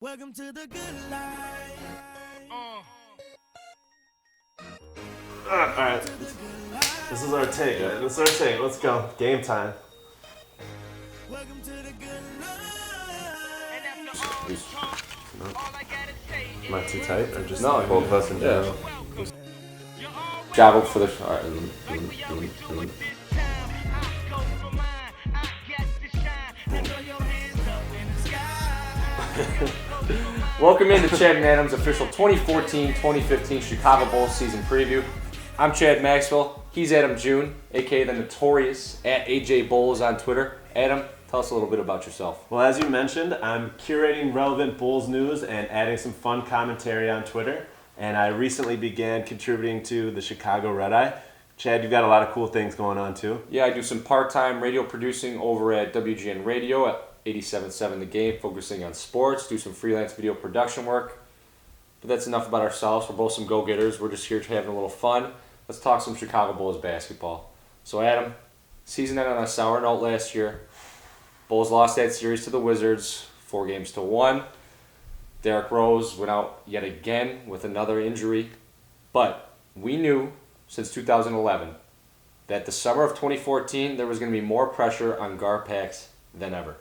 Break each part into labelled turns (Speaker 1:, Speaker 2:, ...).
Speaker 1: Welcome to the good life.
Speaker 2: Alright, this is our take. Let's go. Game time.
Speaker 1: Welcome to the good life.
Speaker 2: Am I too tight or just
Speaker 3: No,
Speaker 2: both of us in
Speaker 3: yeah.
Speaker 2: general?
Speaker 3: Gavel for the. All right. Welcome into Chad and Adam's official 2014-2015 Chicago Bulls season preview. I'm Chad Maxwell. He's Adam June, aka the notorious @AJ Bulls on Twitter. Adam, tell us a little bit about yourself.
Speaker 2: Well, as you mentioned, I'm curating relevant Bulls news and adding some fun commentary on Twitter. And I recently began contributing to the Chicago Red Eye. Chad, you've got a lot of cool things going on too.
Speaker 3: Yeah, I do some part-time radio producing over at WGN Radio at 87.7 The Game, focusing on sports, do some freelance video production work. But that's enough about ourselves. We're both some go-getters. We're just here having a little fun. Let's talk some Chicago Bulls basketball. So, Adam, season ended on a sour note last year. Bulls lost that series to the Wizards, 4-1. Derrick Rose went out yet again with another injury. But we knew since 2011 that the summer of 2014 there was going to be more pressure on Garpax than ever.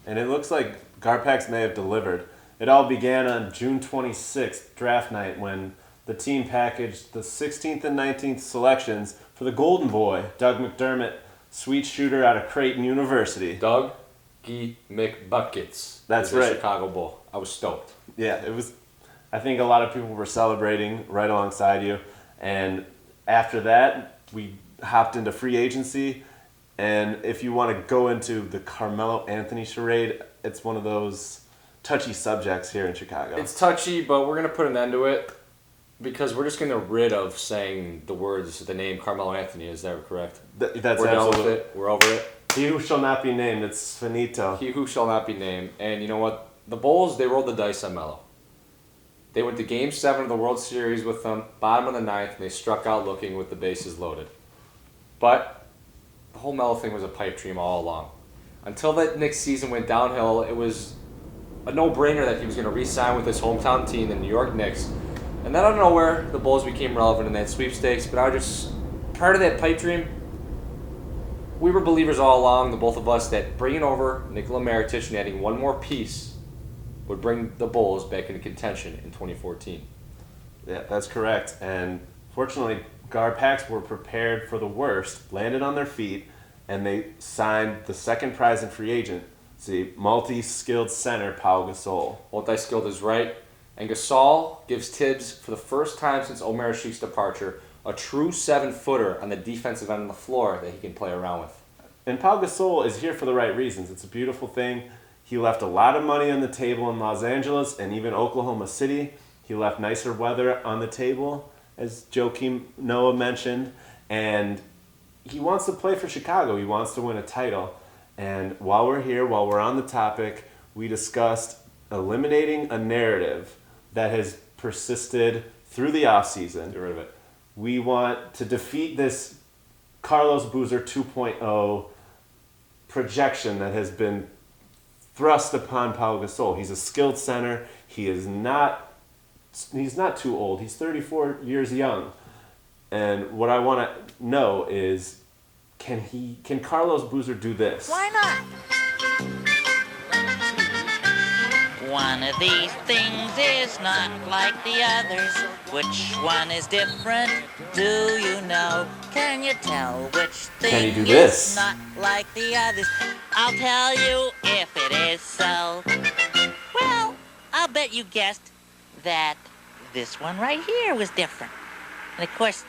Speaker 2: And it looks like Garpax may have delivered. It all began on June 26th, draft night, when the team packaged the 16th and 19th selections for the Golden Boy, Doug McDermott, sweet shooter out of Creighton University.
Speaker 3: Doug Gee McBuckets.
Speaker 2: That's
Speaker 3: is a
Speaker 2: right.
Speaker 3: Chicago Bull. I was stoked.
Speaker 2: Yeah, it was. I think a lot of people were celebrating right alongside you. And after that, we hopped into free agency. And if you want to go into the Carmelo Anthony charade, it's one of those touchy subjects here in Chicago.
Speaker 3: It's touchy, but we're going to put an end to it because we're just going to rid of saying the name Carmelo Anthony. Is that correct?
Speaker 2: That's
Speaker 3: we're done with
Speaker 2: absolutely.
Speaker 3: it. We're over it.
Speaker 2: He who shall not be named, it's finito.
Speaker 3: He who shall not be named. And you know what? The Bulls, they rolled the dice on Melo. They went to Game 7 of the World Series with them, bottom of the ninth, and they struck out looking with the bases loaded. But the whole Melo thing was a pipe dream all along. Until that Knicks season went downhill, it was a no-brainer that he was going to re-sign with his hometown team, the New York Knicks. And then out of nowhere, the Bulls became relevant in that sweepstakes. But I was just part of that pipe dream. We were believers all along, the both of us, that bringing over Nikola Mirotic and adding one more piece would bring the Bulls back into contention in 2014.
Speaker 2: Yeah, that's correct. And fortunately, Garpax were prepared for the worst, landed on their feet, and they signed the second prize in free agency, multi-skilled center Pau Gasol.
Speaker 3: Multi-skilled is right. And Gasol gives Tibbs, for the first time since Omer Ashik's departure, a true 7-footer on the defensive end of the floor that he can play around with.
Speaker 2: And Pau Gasol is here for the right reasons. It's a beautiful thing. He left a lot of money on the table in Los Angeles and even Oklahoma City. He left nicer weather on the table, as Joakim Noah mentioned. And he wants to play for Chicago. He wants to win a title. And while we're here, while we're on the topic, we discussed eliminating a narrative that has persisted through the offseason.
Speaker 3: Get rid of it.
Speaker 2: We want to defeat this Carlos Boozer 2.0 projection that has been thrust upon Pau Gasol. He's a skilled center. He's not too old. He's 34 years young. And what I want to know is, can Carlos Boozer do this?
Speaker 4: Why not? One of these things is not like the others. Which one is different? Do you know? Can you tell which thing
Speaker 2: Can he do this?
Speaker 4: is not like the others? I'll tell you if it is so. Well, I'll bet you guessed that this one right here was different. And of course,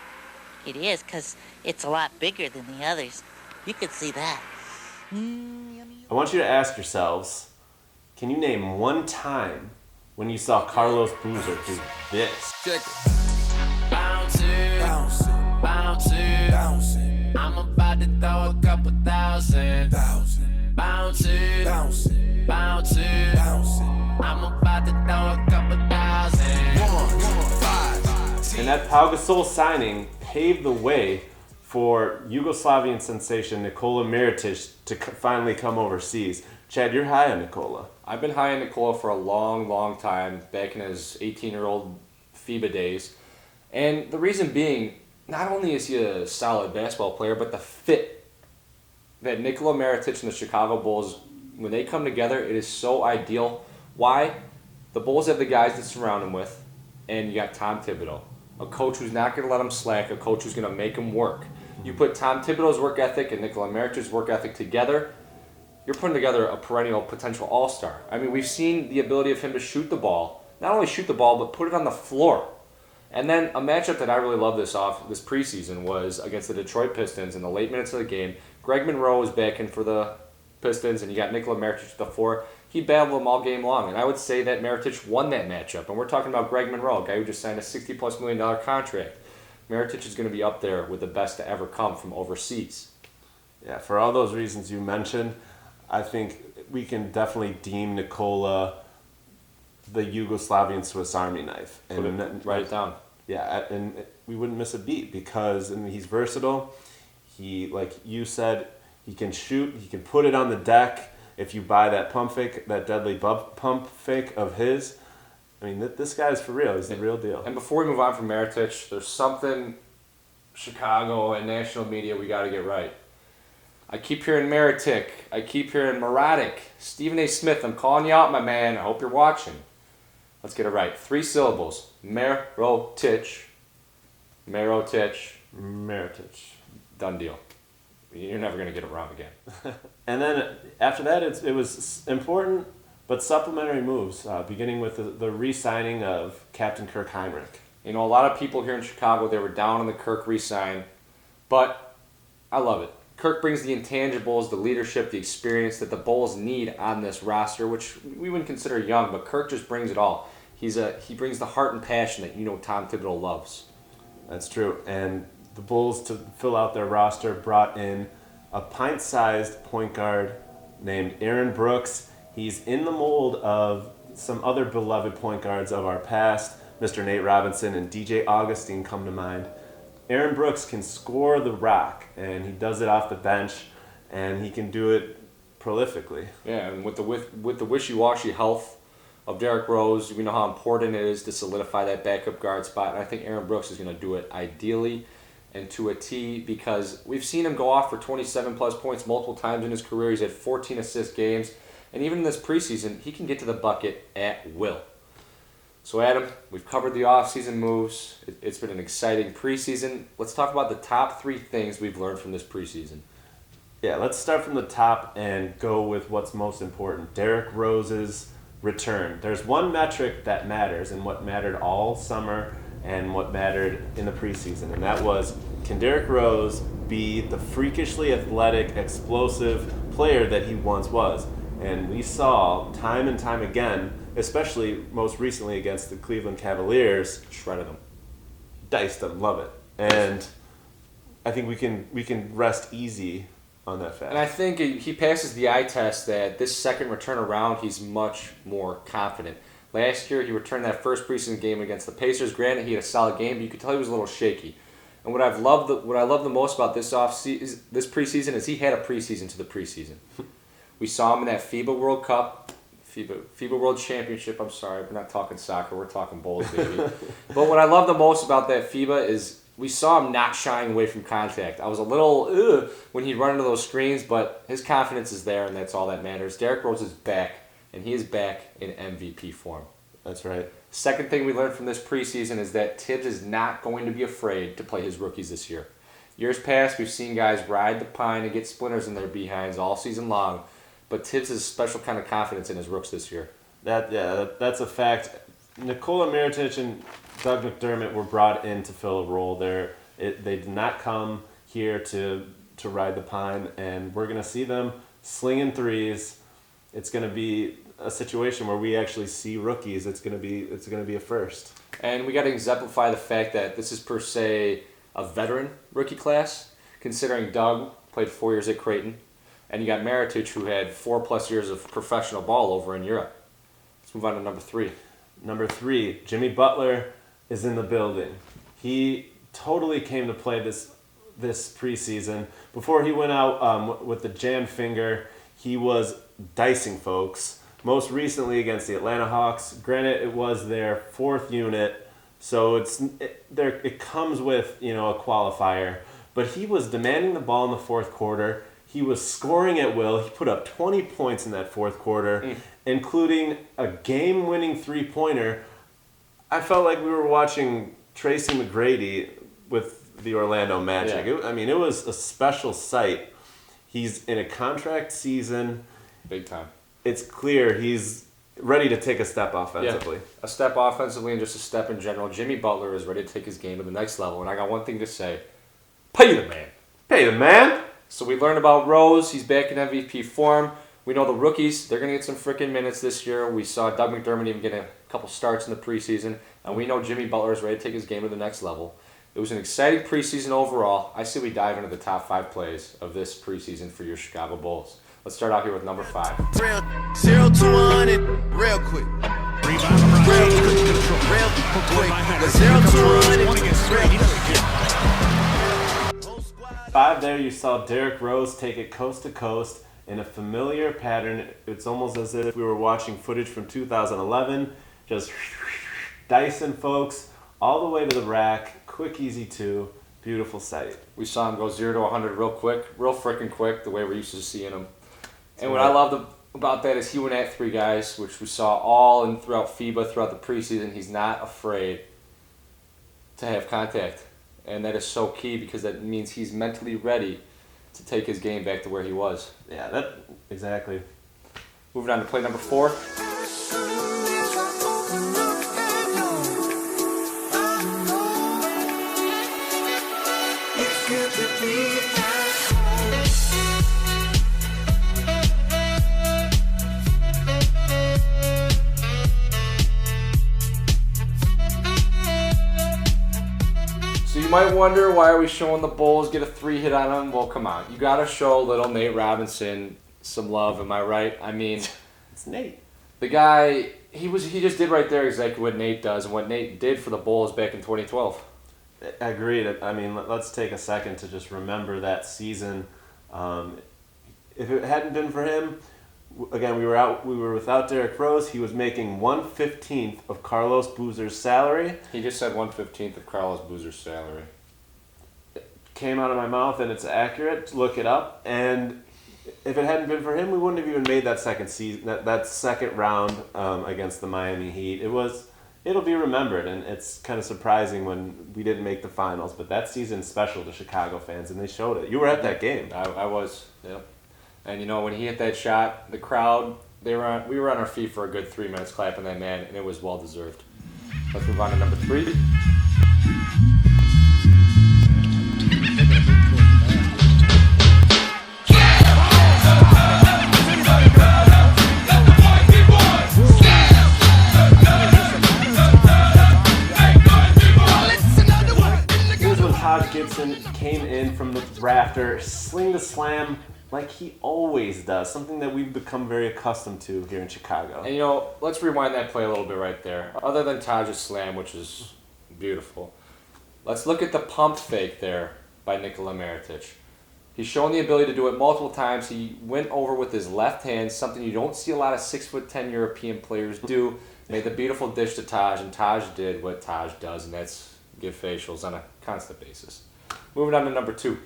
Speaker 4: it is, because it's a lot bigger than the others. You could see that.
Speaker 2: I want you to ask yourselves, can you name one time when you saw Carlos Boozer do this?
Speaker 5: Check it. Bounce it, bounce it, bounce it, bounce it. I'm about to throw a couple thousand. Bounce it, bounce it, bounce it, bounce it. I'm about to throw a couple thousand. 1, 5.
Speaker 2: And that Pau Gasol signing paved the way for Yugoslavian sensation Nikola Mirotic to finally come overseas. Chad, you're high on Nikola.
Speaker 3: I've been high on Nikola for a long, long time, back in his 18-year-old FIBA days. And the reason being, not only is he a solid basketball player, but the fit that Nikola Mirotic and the Chicago Bulls, when they come together, it is so ideal. Why? The Bulls have the guys to surround him with, and you got Tom Thibodeau, a coach who's not going to let him slack, a coach who's going to make him work. You put Tom Thibodeau's work ethic and Nikola Miric's work ethic together, you're putting together a perennial potential all-star. I mean, we've seen the ability of him to shoot the ball, not only shoot the ball, but put it on the floor. And then a matchup that I really love this preseason was against the Detroit Pistons in the late minutes of the game. Greg Monroe was back in for the Pistons, and you got Nikola Mirotic at the 4. He battled them all game long, and I would say that Mirotic won that matchup. And we're talking about Greg Monroe, a guy who just signed a $60+ million contract. Mirotic is going to be up there with the best to ever come from overseas.
Speaker 2: Yeah, for all those reasons you mentioned, I think we can definitely deem Nikola the Yugoslavian Swiss Army knife.
Speaker 3: Write it down.
Speaker 2: Yeah, and we wouldn't miss a beat because he's versatile. He, like you said, he can shoot. He can put it on the deck. If you buy that pump fake, that deadly pump fake of his, I mean, this guy's for real. He's the real deal.
Speaker 3: And before we move on from Mirotic, there's something Chicago and national media we got to get right. I keep hearing Mirotic. I keep hearing Mirotic. Stephen A. Smith, I'm calling you out, my man. I hope you're watching. Let's get it right. 3 syllables. Mirotic. Mirotic.
Speaker 2: Mirotic.
Speaker 3: Done deal. You're never going to get it wrong again.
Speaker 2: And then after that, it was important but supplementary moves, beginning with the re-signing of Captain Kirk Heinrich.
Speaker 3: You know, a lot of people here in Chicago, they were down on the Kirk re-sign, but I love it. Kirk brings the intangibles, the leadership, the experience that the Bulls need on this roster, which we wouldn't consider young, but Kirk just brings it all. He brings the heart and passion that Tom Thibodeau loves.
Speaker 2: That's true. And the Bulls, to fill out their roster, brought in a pint-sized point guard named Aaron Brooks. He's in the mold of some other beloved point guards of our past. Mr. Nate Robinson and DJ Augustine come to mind. Aaron Brooks can score the rock, and he does it off the bench, and he can do it prolifically.
Speaker 3: Yeah, and with the wishy-washy health of Derrick Rose, we know how important it is to solidify that backup guard spot, and I think Aaron Brooks is going to do it ideally and to a T, because we've seen him go off for 27-plus points multiple times in his career. He's had 14 assist games, and even in this preseason, he can get to the bucket at will. So, Adam, we've covered the offseason moves. It's been an exciting preseason. Let's talk about the top 3 things we've learned from this preseason.
Speaker 2: Yeah, let's start from the top and go with what's most important. Derrick Rose's return. There's one metric that matters, and what mattered all summer and what mattered in the preseason, and that was, can Derrick Rose be the freakishly athletic, explosive player that he once was? And we saw time and time again, especially most recently against the Cleveland Cavaliers,
Speaker 3: Shredded them.
Speaker 2: Diced them, love it. And I think we can rest easy on that fact.
Speaker 3: And I think he passes the eye test that this second return around, he's much more confident. Last year, he returned that first preseason game against the Pacers. Granted, he had a solid game, but you could tell he was a little shaky. And what I love the most about this preseason is he had a preseason to the preseason. We saw him in that FIBA World Cup, FIBA World Championship. I'm sorry, we're not talking soccer, we're talking Bulls, baby. But what I love the most about that FIBA is we saw him not shying away from contact. I was a little when he'd run into those screens, but his confidence is there, and that's all that matters. Derrick Rose is back, and he is back in MVP form.
Speaker 2: That's right.
Speaker 3: Second thing we learned from this preseason is that Tibbs is not going to be afraid to play his rookies this year. Years past, we've seen guys ride the pine and get splinters in their behinds all season long, but Tibbs has a special kind of confidence in his rooks this year.
Speaker 2: That's a fact. Nikola Mirotic and Doug McDermott were brought in to fill a role there. They did not come here to ride the pine, and we're going to see them slinging threes. It's going to be a situation where we actually see rookies. It's going to be a first.
Speaker 3: And we got to exemplify the fact that this is per se a veteran rookie class, considering Doug played 4 years at Creighton, and you got Mirotic, who had 4+ years of professional ball over in Europe. Let's move on to number 3.
Speaker 2: Number 3, Jimmy Butler is in the building. He totally came to play this preseason. Before he went out with the jam finger, he was dicing folks. most recently against the Atlanta Hawks. Granted, it was their fourth unit, so it comes with, a qualifier. But he was demanding the ball in the fourth quarter. He was scoring at will. He put up 20 points in that fourth quarter, including a game-winning three-pointer. I felt like we were watching Tracy McGrady with the Orlando Magic.
Speaker 3: Yeah.
Speaker 2: It was a special sight. He's in a contract season.
Speaker 3: Big time.
Speaker 2: It's clear he's ready to take a step offensively.
Speaker 3: Yeah. A step offensively and just a step in general. Jimmy Butler is ready to take his game to the next level. And I got one thing to say. Pay the man.
Speaker 2: Pay the man.
Speaker 3: So we learned about Rose. He's back in MVP form. We know the rookies, they're going to get some freaking minutes this year. We saw Doug McDermott even get a couple starts in the preseason. And we know Jimmy Butler is ready to take his game to the next level. It was an exciting preseason overall. I say we dive into the top 5 plays of this preseason for your Chicago Bulls. Let's start out here with number 5.
Speaker 1: Real 0 to 100, real quick. Real quick. The 0 to 100,
Speaker 2: 5 there, you saw Derrick Rose take it coast to coast in a familiar pattern. It's almost as if we were watching footage from 2011. Just Dyson, folks, all the way to the rack. Quick, easy 2. Beautiful sight.
Speaker 3: We saw him go 0 to 100 real quick, real freaking quick, the way we're used to seeing him. And what I loved about that is he went at 3 guys, which we saw all and throughout FIBA, throughout the preseason. He's not afraid to have contact. And that is so key because that means he's mentally ready to take his game back to where he was.
Speaker 2: Yeah, exactly.
Speaker 3: Moving on to play number 4. So you might wonder, why are we showing the Bulls get a 3 hit on him? Well, come on. You got to show little Nate Robinson some love, am I right? I mean,
Speaker 2: It's Nate.
Speaker 3: the guy, he just did right there exactly what Nate does and what Nate did for the Bulls back in 2012.
Speaker 2: Agreed. Let's take a second to just remember that season. If it hadn't been for him, again, we were without Derrick Rose. He was making 1/15 of Carlos Boozer's salary.
Speaker 3: He just said 1/15 of Carlos Boozer's salary.
Speaker 2: Came out of my mouth, and it's accurate. Look it up. And if it hadn't been for him, we wouldn't have even made that second season, that second round against the Miami Heat. It'll be remembered, and it's kind of surprising when we didn't make the finals. But that season's special to Chicago fans, and they showed it. You were at that game.
Speaker 3: I was, yep. And when he hit that shot, the crowd, we were on our feet for a good 3 minutes clapping that man, and it was well deserved. Let's move on to number 3.
Speaker 2: Here's when Taj Gibson came in from the rafter, sling the slam, like he always does, something that we've become very accustomed to here in Chicago.
Speaker 3: And let's rewind that play a little bit right there. Other than Taj's slam, which is beautiful, let's look at the pump fake there by Nikola Mirotic. He's shown the ability to do it multiple times. He went over with his left hand, something you don't see a lot of 6'10" European players do. Made the beautiful dish to Taj, and Taj did what Taj does, and that's give facials on a constant basis. Moving on to number 2.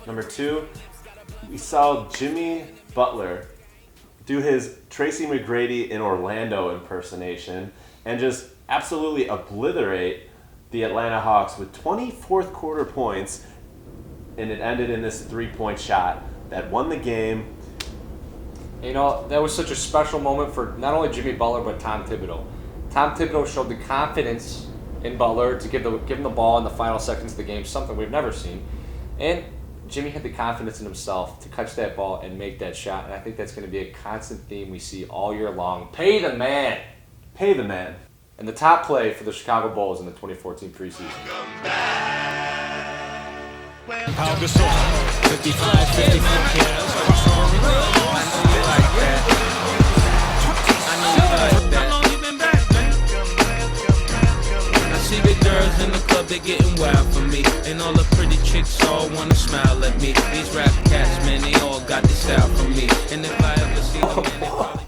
Speaker 2: Number 2, we saw Jimmy Butler do his Tracy McGrady in Orlando impersonation and just absolutely obliterate the Atlanta Hawks with 20 fourth quarter points, and it ended in this 3-point shot that won the game.
Speaker 3: That was such a special moment for not only Jimmy Butler, but Tom Thibodeau. Tom Thibodeau showed the confidence in Butler to give him the ball in the final seconds of the game, something we've never seen. And Jimmy had the confidence in himself to catch that ball and make that shot, and I think that's going to be a constant theme we see all year long. Pay the man!
Speaker 2: Pay the man.
Speaker 3: And the top play for the Chicago Bulls in the 2014 preseason.
Speaker 6: Pau Gasol, 55, 54 kilos. I know you like that. I know you like that. How long you been back, man? I see big girls in the club, they getting wild for me. And all the pretty chicks all wanna smile at me. These rap cats, man, they all got this style from me. And if I ever see them, man, they probably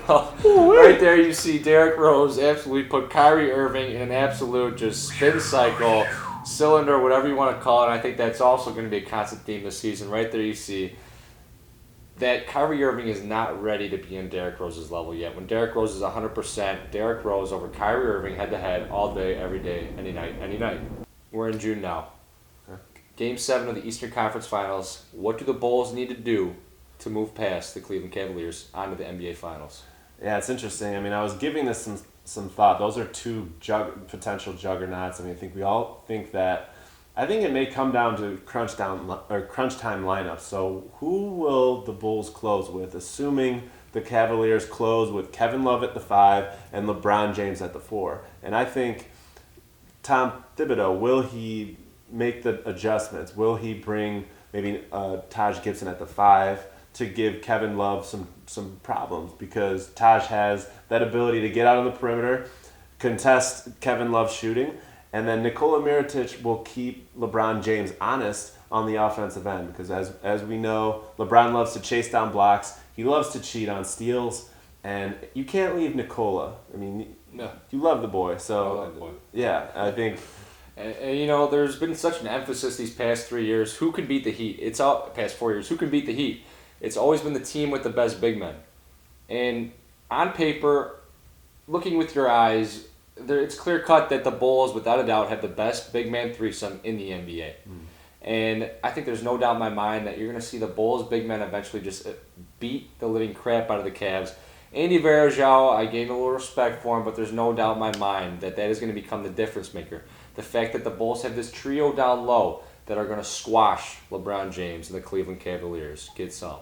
Speaker 6: bow to me.
Speaker 3: Right there you see Derrick Rose absolutely put Kyrie Irving in an absolute just spin cycle, cylinder, whatever you want to call it. And I think that's also going to be a constant theme this season. Right there you see that Kyrie Irving is not ready to be in Derrick Rose's level yet. When Derrick Rose is 100%, Derrick Rose over Kyrie Irving head-to-head all day, every day, any night. We're in June now. Game 7 of the Eastern Conference Finals. What do the Bulls need to do to move past the Cleveland Cavaliers onto the NBA Finals?
Speaker 2: Yeah, it's interesting. I mean, I was giving this some thought. Those are two potential juggernauts. I mean, I think we all think that. I think it may come down to crunch time lineups. So who will the Bulls close with, assuming the Cavaliers close with Kevin Love at the 5 and LeBron James at the 4? And I think Tom Thibodeau, will he make the adjustments? Will he bring maybe Taj Gibson at the 5 to give Kevin Love some problems? Because Taj has that ability to get out on the perimeter, contest Kevin Love's shooting, and then Nikola Mirotic will keep LeBron James honest on the offensive end. Because as we know, LeBron loves to chase down blocks. He loves to cheat on steals, and you can't leave Nikola. I mean,
Speaker 3: No.
Speaker 2: you love the boy. So
Speaker 3: I love the boy.
Speaker 2: Yeah, I think.
Speaker 3: And you know, there's been such an emphasis these past 3 years. Who can beat the Heat? It's all past 4 years. Who can beat the Heat? It's always been the team with the best big men. And on paper, looking with your eyes, it's clear cut that the Bulls, without a doubt, have the best big man threesome in the NBA. And I think there's no doubt in my mind that you're going to see the Bulls big men eventually just beat the living crap out of the Cavs. Andy Varejao, I gained a little respect for him, but there's no doubt in my mind that is going to become the difference maker. The fact that the Bulls have this trio down low that are going to squash LeBron James and the Cleveland Cavaliers. Get some.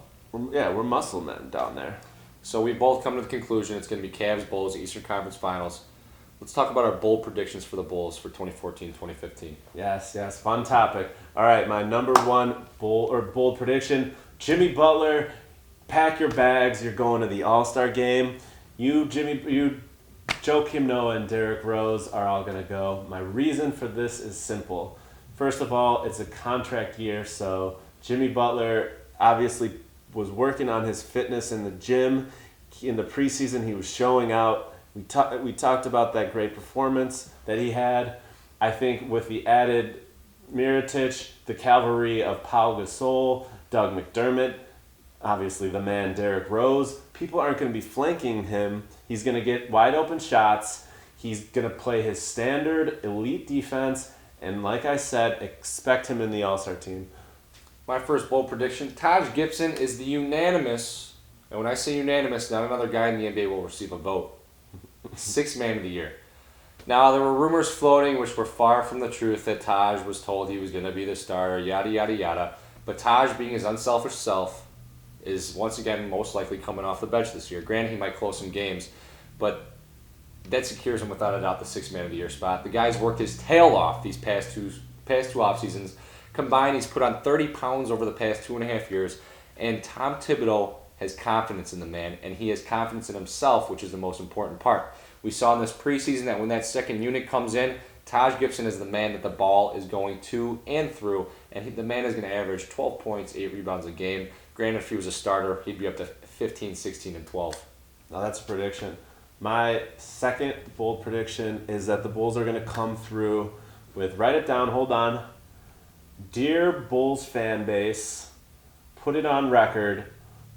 Speaker 2: Yeah, we're muscle men down there.
Speaker 3: So we both come to the conclusion it's going to be Cavs, Bulls, Eastern Conference Finals. Let's talk about our bold predictions for the Bulls for 2014-2015.
Speaker 2: Yes, fun topic. All right, my number one bold prediction: Jimmy Butler, pack your bags. You're going to the All-Star game. Joakim Noah and Derrick Rose are all going to go. My reason for this is simple. First of all, it's a contract year, so Jimmy Butler obviously was working on his fitness in the gym. In the preseason, he was showing out. We talked about that great performance that he had. I think with the added Mirotic, the cavalry of Pau Gasol, Doug McDermott, obviously the man Derrick Rose, people aren't going to be flanking him. He's going to get wide open shots. He's going to play his standard elite defense. And like I said, expect him in the All-Star team.
Speaker 3: My first bold prediction, Taj Gibson is the unanimous, and when I say unanimous, not another guy in the NBA will receive a vote, Sixth Man of the Year. Now, there were rumors floating which were far from the truth that Taj was told he was going to be the starter, yada, yada, yada. But Taj, being his unselfish self, is once again most likely coming off the bench this year. Granted, he might close some games, but that secures him without a doubt the Sixth Man of the Year spot. The guy's worked his tail off these past two off seasons. Combined, he's put on 30 pounds over the past 2.5 years, and Tom Thibodeau has confidence in the man, and he has confidence in himself, which is the most important part. We saw in this preseason that when that second unit comes in, Taj Gibson is the man that the ball is going to and through, and the man is going to average 12 points, 8 rebounds a game. Granted, if he was a starter, he'd be up to 15, 16, and 12.
Speaker 2: Now that's a prediction. My second bold prediction is that the Bulls are going to come through with, write it down, hold on, Dear Bulls fan base, put it on record,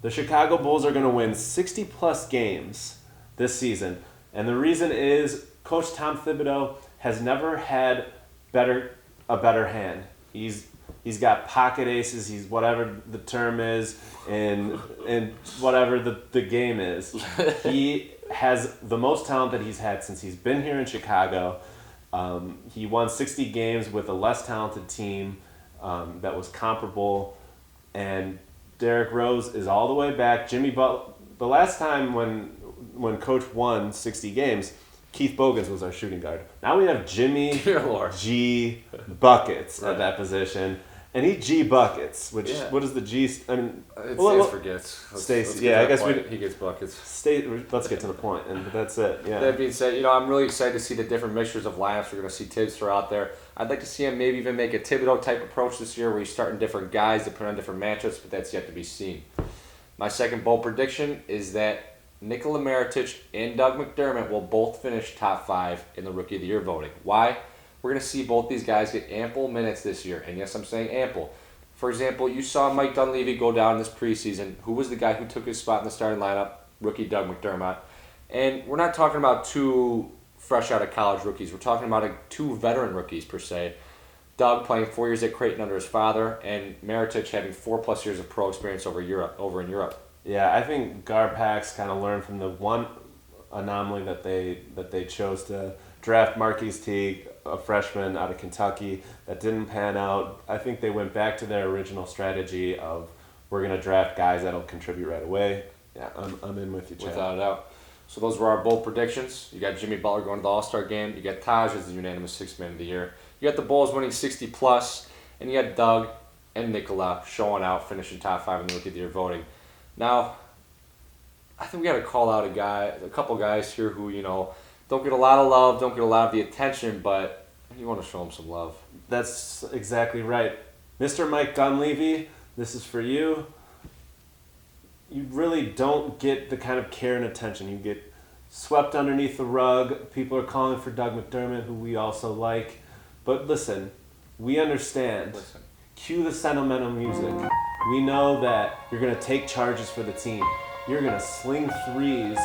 Speaker 2: the Chicago Bulls are going to win 60-plus games this season. And the reason is Coach Tom Thibodeau has never had a better hand. He's got pocket aces, he's whatever the term is, and whatever the game is. He has the most talent that he's had since he's been here in Chicago. He won 60 games with a less talented team. that was comparable. And Derrick Rose is all the way back. Jimmy Butler. The last time when Coach won 60 games, Keith Bogans was our shooting guard. Now we have Jimmy
Speaker 3: Dear Lord.
Speaker 2: G Buckets at that position. And he G Buckets, which, what is the G? I mean,
Speaker 3: It stands for gets.
Speaker 2: Stacey, yeah, I guess
Speaker 3: he gets buckets.
Speaker 2: Let's get to the point, and that's it. Yeah.
Speaker 3: That being said, I'm really excited to see the different mixtures of lineups we're going to see Tibbs throw out there. I'd like to see him maybe even make a Thibodeau type approach this year, where he's starting different guys to put on different matchups, but that's yet to be seen. My second bold prediction is that Nikola Mirotic and Doug McDermott will both finish top 5 in the Rookie of the Year voting. Why? We're going to see both these guys get ample minutes this year. And yes, I'm saying ample. For example, you saw Mike Dunleavy go down this preseason. Who was the guy who took his spot in the starting lineup? Rookie Doug McDermott. And we're not talking about 2 fresh out of college rookies. We're talking about 2 veteran rookies, per se. Doug playing 4 years at Creighton under his father, and Mirotic having 4+ years of pro experience over in Europe.
Speaker 2: Yeah, I think Garpax kind of learned from the one anomaly that they chose to draft Marquise Teague, a freshman out of Kentucky, that didn't pan out. I think they went back to their original strategy of, we're going to draft guys that'll contribute right away. Yeah, I'm in with you, Chad.
Speaker 3: Without a doubt. So those were our bold predictions. You got Jimmy Butler going to the All-Star game. You got Taj as the unanimous 6th man of the year. You got the Bulls winning 60+, and you got Doug and Nikola showing out, finishing top 5 in the Rookie of the Year voting. Now, I think we got to call out a couple guys here who, don't get a lot of love, don't get a lot of the attention, but you want to show them some love.
Speaker 2: That's exactly right. Mr. Mike Dunleavy, this is for you. You really don't get the kind of care and attention. You get swept underneath the rug. People are calling for Doug McDermott, who we also like. But listen, we understand. Cue the sentimental music. We know that you're going to take charges for the team. You're going to sling threes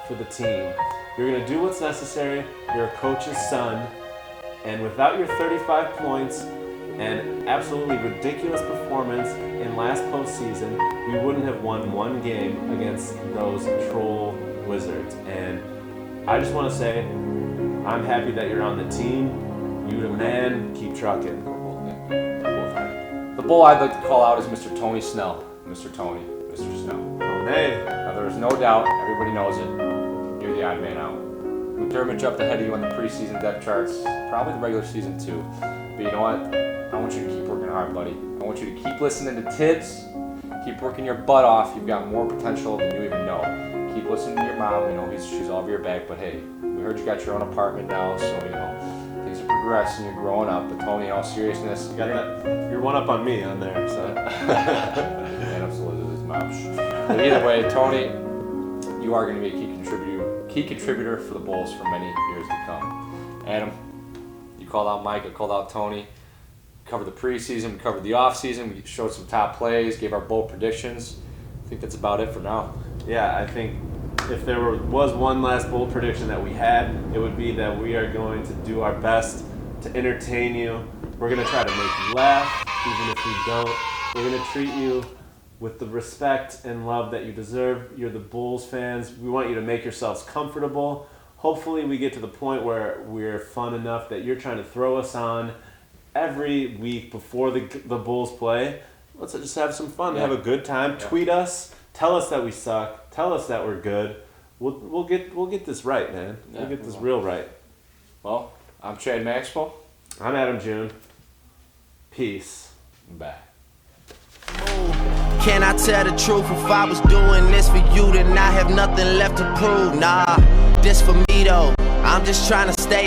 Speaker 2: for the team. You're going to do what's necessary. You're a coach's son. And without your 35 points and absolutely ridiculous performance in last postseason, we wouldn't have won one game against those troll Wizards. And I just want to say, I'm happy that you're on the team. You the man. Keep trucking.
Speaker 3: The bull I'd like to call out is Mr. Tony Snell. Mr. Snell.
Speaker 2: Oh, hey.
Speaker 3: Now, there's no doubt, everybody knows it, you're the odd man out. McDermott jumped ahead of you on the preseason depth charts, probably the regular season too. But you know what? I want you to keep working hard, buddy. I want you to keep listening to Tibbs, keep working your butt off. You've got more potential than you even know. Keep listening to your mom. She's all over your back. But hey, we heard you got your own apartment now, so things are progressing. You're growing up. But Tony, in all seriousness,
Speaker 2: You got that? You're one up on me on there, so.
Speaker 3: And absolutely his mouth. But either way, Tony, you are going to be a key contributor for the Bulls for many years to come. Adam, you called out Mike, I called out Tony. We covered the preseason, we covered the offseason, we showed some top plays, gave our bold predictions. I think that's about it for now.
Speaker 2: Yeah, I think if there was one last bold prediction that we had, it would be that we are going to do our best to entertain you. We're going to try to make you laugh, even if we don't. We're going to treat you with the respect and love that you deserve. You're the Bulls fans. We want you to make yourselves comfortable. Hopefully we get to the point where we're fun enough that you're trying to throw us on every week before the Bulls play. Let's just have some fun, have a good time. Yeah. Tweet us, tell us that we suck, tell us that we're good. We'll get this right, man. We'll get this real right.
Speaker 3: Well, I'm Chad Maxwell.
Speaker 2: I'm Adam June. Peace.
Speaker 3: Bye.
Speaker 1: Can I tell the truth? If I was doing this for you, then I have nothing left to prove. Nah, this for me though. I'm just trying to stay